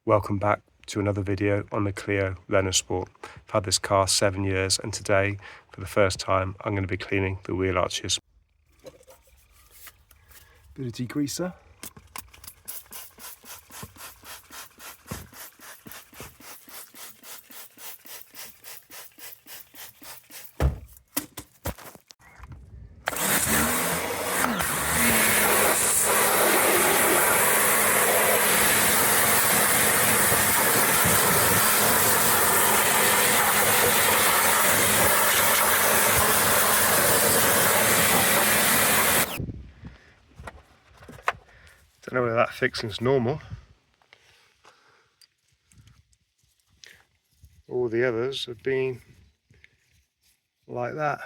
Welcome back to another video on the Clio Learner Sport. I've had this car 7 years and today, for the first time, I'm going to be cleaning the wheel arches. Bit of degreaser. Don't know whether that fixing's normal. All the others have been like that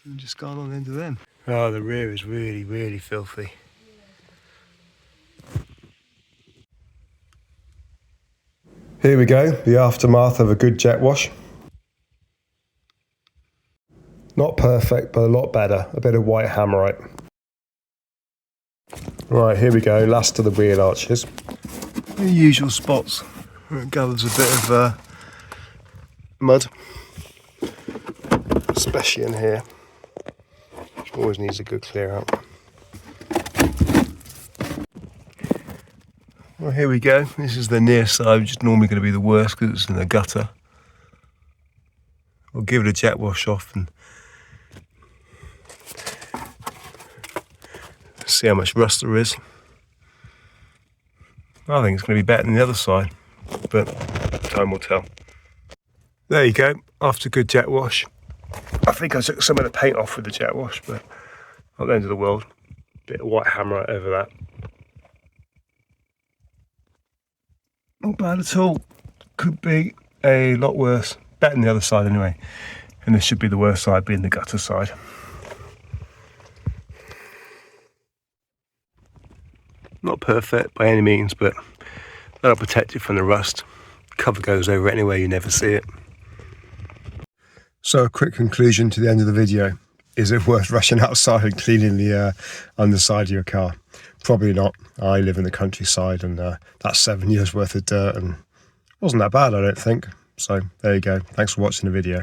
and just gone on into them. Oh, the rear is really filthy. Here we go, the aftermath of a good jet wash. Not perfect, but a lot better. A bit of white hammerite. Right, here we go, last of the wheel arches. The usual spots where it gathers a bit of mud, especially in here. Always needs a good clear out. Well, here we go. This is the near side, which is normally going to be the worst because it's in the gutter. We'll give it a jet wash off and see how much rust there is. I think it's going to be better than the other side, but time will tell. There you go, after a good jet wash. I think I took some of the paint off with the jet wash, but not the end of the world. Bit of white hammerite over that. Not bad at all. Could be a lot worse. Better than the other side anyway. And this should be the worst side, being the gutter side. Not perfect by any means, but that'll protect you from the rust. Cover goes over it anyway, you never see it. So a quick conclusion to the end of the video. Is it worth rushing outside and cleaning the underside of your car? Probably not. I live in the countryside and that's 7 years worth of dirt and wasn't that bad, I don't think. So there you go. Thanks for watching the video.